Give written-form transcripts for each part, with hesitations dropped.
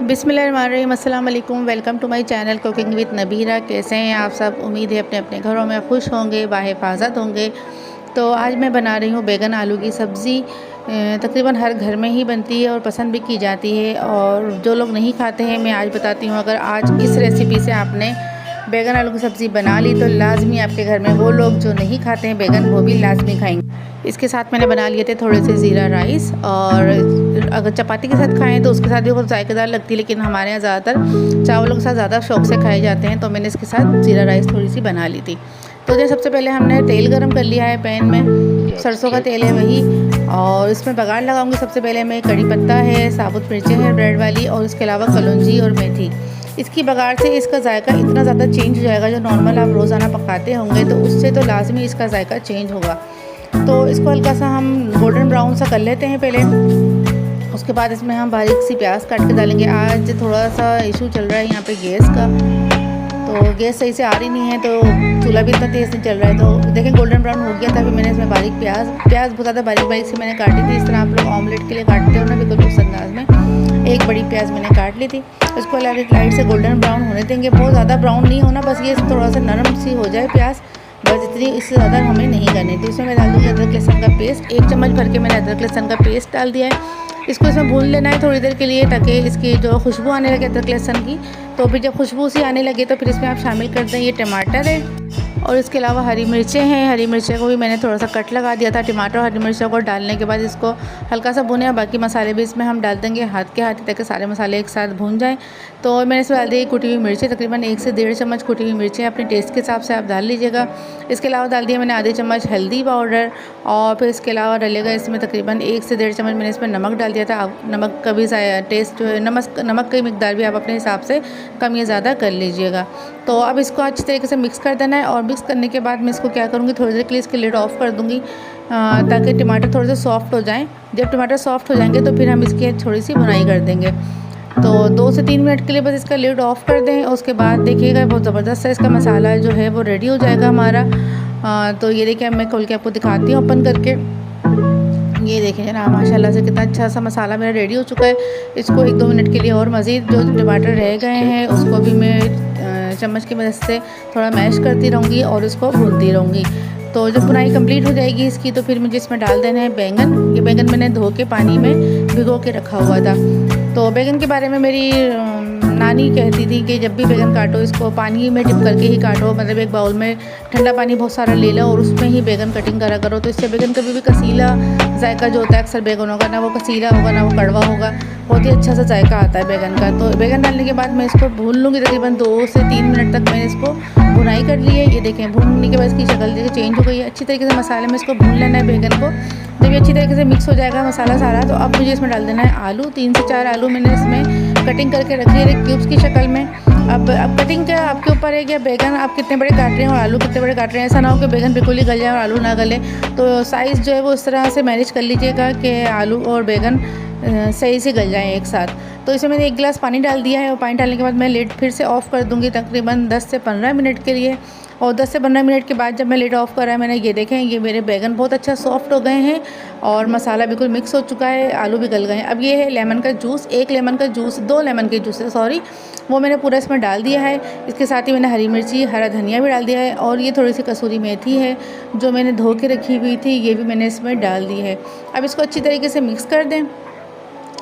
बिस्मिल्लाहिर्रहमानिर्रहीम, अस्सलाम वालेकुम। Welcome to my channel cooking with Nabeera. कैसे हैं आप सब? उम्मीद है अपने अपने घरों में खुश होंगे, बाहिफाजत होंगे। तो आज मैं बना रही हूँ बैगन आलू की सब्ज़ी। तकरीबन हर घर में ही बनती है और पसंद भी की जाती है। और जो लोग नहीं खाते हैं, मैं आज बताती हूँ, अगर आज इस रेसिपी से आपने बैगन आलू की सब्ज़ी बना ली तो लाजमी आपके घर में वो लोग जो नहीं खाते हैं बैगन, वो भी लाजमी खाएंगे। इसके साथ मैंने बना लिए थे थोड़े से ज़ीरा राइस, और अगर चपाती के साथ खाएं तो उसके साथ भी बहुत जायकेदार लगती है, लेकिन हमारे यहाँ ज़्यादातर चावलों के साथ ज़्यादा शौक से खाए जाते हैं, तो मैंने इसके साथ ज़ीरा राइस थोड़ी सी बना ली थी। तो जो सबसे पहले हमने तेल गरम कर लिया है पैन में, सरसों का तेल है वही, और इसमें बघार लगाऊंगी। सबसे पहले मैं कड़ी पत्ता है, साबुत मिर्चें हैं ब्रेड वाली, और इसके अलावा कलौंजी और मेथी। इसकी बघार से इसका जायका इतना ज़्यादा चेंज हो जाएगा, जो नॉर्मल आप रोज़ाना पकाते होंगे तो उससे तो लाजमी इसका जायका चेंज होगा। तो इसको हल्का सा हम गोल्डन ब्राउन सा कर लेते हैं पहले। उसके बाद इसमें हम बारीक सी प्याज काट के डालेंगे। आज थोड़ा सा इशू चल रहा है यहाँ पे गैस का, तो गैस सही से आ रही नहीं है, तो चूल्हा भी इतना तेज़ नहीं चल रहा है। तो देखें गोल्डन ब्राउन हो गया था। फिर मैंने इसमें बारीक प्याज बहुत ज़्यादा बारीक बारीक से मैंने काटी थी, इस तरह आप लोग ऑमलेट के लिए काटते हो ना, बिल्कुल उस अंदाज में एक बड़ी प्याज मैंने काट ली थी। इसको लाइट से गोल्डन ब्राउन होने देंगे, बहुत ज़्यादा ब्राउन नहीं होना, बस ये थोड़ा सा नरम सी हो जाए प्याज, बस इतनी, इससे ज़्यादा हमें नहीं करनी। तो इसमें मैं डाल दूँगी अदरक लहसुन का पेस्ट। 1 चम्मच भर के मैंने अदरक लहसुन का पेस्ट डाल दिया है। इसको इसमें भून लेना है थोड़ी देर के लिए, ताकि इसकी जो खुशबू आने लगे अदरक लहसुन की। तो फिर जब खुशबू सी आने लगे तो फिर इसमें आप शामिल कर दें ये टमाटर है, और इसके अलावा हरी मिर्चें हैं। हरी मिर्चें को भी मैंने थोड़ा सा कट लगा दिया था। टमाटर और हरी मिर्चों को डालने के बाद इसको हल्का सा भुने, और बाकी मसाले भी इसमें हम डाल देंगे हाथ के हाथ, ताकि सारे मसाले एक साथ भून जाएं। तो मैंने इसमें डाल दी कुटी हुई मिर्चें, तकरीबन 1 से 1.5 चम्मच कुटी हुई मिर्चें, अपने टेस्ट के हिसाब से आप डाल लीजिएगा। इसके अलावा डाल दिया मैंने आधे चम्मच हल्दी पाउडर, और फिर इसके अलावा डलेगा इसमें तकरीबन 1 से 1.5 चम्मच मैंने इसमें नमक डाल दिया था। आप नमक का भी टेस्ट जो है, नमक की मिकदार भी आप अपने हिसाब से कम या ज़्यादा कर लीजिएगा। तो अब इसको अच्छी तरीके से मिक्स कर देना है, और मिक्स करने के बाद मैं इसको क्या करूँगी, थोड़ी देर के लिए इसकी लिड ऑफ कर दूँगी, ताकि टमाटर थोड़े से सॉफ्ट हो जाएं। जब टमाटर सॉफ्ट हो जाएंगे तो फिर हम इसकी थोड़ी सी भुनाई कर देंगे। तो 2 से 3 मिनट के लिए बस इसका लिड ऑफ कर दें। उसके बाद देखिएगा बहुत ज़बरदस्त सा इसका मसाला जो है वो रेडी हो जाएगा हमारा। तो ये देखिए, मैं खोल के आपको दिखाती हूँ ओपन करके। ये देखें जनाब, माशाल्लाह से कितना अच्छा सा मसाला मेरा रेडी हो चुका है। इसको 1-2 मिनट के लिए और मज़ीद जो टमाटर रह गए हैं उसको भी मैं चम्मच की मदद से थोड़ा मैश करती रहूँगी और इसको भूनती रहूँगी। तो जब भुनाई कंप्लीट हो जाएगी इसकी, तो फिर मुझे इसमें डाल देना है बैंगन। ये बैंगन मैंने धो के पानी में भिगो के रखा हुआ था। तो बैंगन के बारे में मेरी नानी कहती थी कि जब भी बैंगन काटो इसको पानी में डिप करके ही काटो, मतलब एक बाउल में ठंडा पानी बहुत सारा ले लो और उसमें ही बैंगन कटिंग करा करो। तो इससे बैंगन कभी भी कसीला जायका जो होता है अक्सर बैंगनों का, ना वो कसीला होगा ना वो कड़वा होगा, बहुत ही अच्छा सा जायका आता है बैंगन का। तो बैंगन डालने के बाद मैं इसको भून लूँगी, तकरीबन 2 से 3 मिनट तक मैंने इसको भुनाई कर ली है। ये देखें, भूनने के बाद इसकी शक्ल देखिए चेंज हो गई है। अच्छी तरीके से मसाले में इसको भून लेना है बैंगन को। जब ये अच्छी तरीके से मिक्स हो जाएगा मसाला सारा, तो अब मुझे इसमें डाल देना है आलू। 3 से 4 आलू मैंने इसमें कटिंग करके रखी है क्यूब्स की शक्ल में। अब कटिंग का आपके ऊपर है कि बैगन आप कितने बड़े काट रहे हैं और आलू कितने बड़े काट रहे हैं। ऐसा ना हो कि बैगन बिल्कुल ही गल जाए और आलू ना गले। तो साइज़ जो है वो इस तरह से मैनेज कर लीजिएगा कि आलू और बैगन सही से गल जाएँ एक साथ। तो इसमें मैंने 1 गिलास पानी डाल दिया है, और पानी डालने के बाद मैं लिड फिर से ऑफ़ कर दूँगी तकरीबन 10 से 15 मिनट के लिए। और 10 से 15 मिनट के बाद जब मैं लिड ऑफ़ करा है मैंने, ये देखें ये मेरे बैगन बहुत अच्छा सॉफ्ट हो गए हैं और मसाला बिल्कुल मिक्स हो चुका है, आलू भी गल गए हैं। अब ये है लेमन का जूस, 1 लेमन का जूस, 2 लेमन के जूस सॉरी, वो मैंने पूरा इसमें डाल दिया है। इसके साथ ही मैंने हरी मिर्ची, हरा धनिया भी डाल दिया है, और ये थोड़ी सी कसूरी मेथी है जो मैंने धो के रखी हुई थी, ये भी मैंने इसमें डाल दी है। अब इसको अच्छी तरीके से मिक्स कर दें,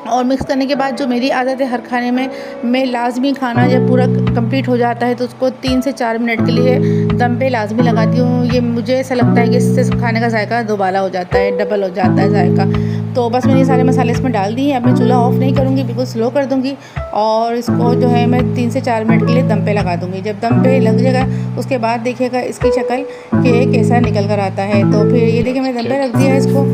और मिक्स करने के बाद जो मेरी आदत है हर खाने में, मैं लाजमी खाना जब पूरा कंप्लीट हो जाता है तो उसको 3 से 4 मिनट के लिए दम पे लाजमी लगाती हूँ। ये मुझे ऐसा लगता है कि इससे खाने का जायका दोबारा हो जाता है, डबल हो जाता है जायका। तो बस मैंने ये सारे मसाले इसमें डाल दिए। अब मैं चूल्हा ऑफ़ नहीं करूँगी, बिल्कुल स्लो कर दूँगी, और इसको जो है मैं 3 से 4 मिनट के लिए दम पे लगा दूँगी। जब दम पे लग जाएगा उसके बाद देखिएगा इसकी शक्ल कि कैसा निकल कर आता है। तो फिर ये देखिए मैंने दम पे रख दिया है इसको,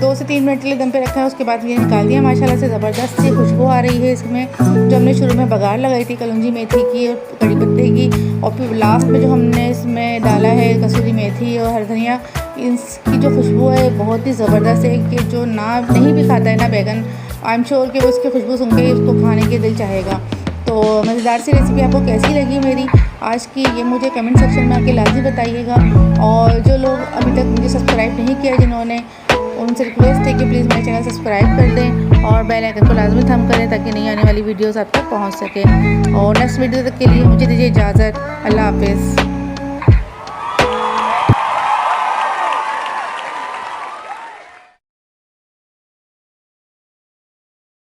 2 से 3 मिनट के लिए दम पे रखा है। उसके बाद ये निकाल दिया। माशाल्लाह से ज़बरदस्त सी खुशबू आ रही है इसमें, जो हमने शुरू में बघार लगाई थी कलौंजी मेथी की और कड़ी पत्ते की, और फिर लास्ट में जो हमने इसमें डाला है कसूरी मेथी और हरा धनिया, इसकी जो खुशबू है बहुत ही ज़बरदस्त है कि जो ना नहीं भी खाता है ना बैगन, आई एम श्योर कि वो उसकी खुशबू सुन के उसको खाने के दिल चाहेगा। तो मज़ेदार सी रेसिपी आपको कैसी लगी मेरी आज की, ये मुझे कमेंट सेक्शन में आके लाजमी बताइएगा। और जो लोग अभी तक मुझे सब्सक्राइब नहीं किया जिन्होंने, उनसे रिक्वेस्ट है कि प्लीज़ मेरे चैनल सब्सक्राइब कर दें और बेल आइकन को लाजमी थम करें ताकि नई आने वाली वीडियोस आप तक पहुंच सके। और नेक्स्ट वीडियो तक के लिए मुझे दीजिए इजाज़त। अल्लाह हाफिज़।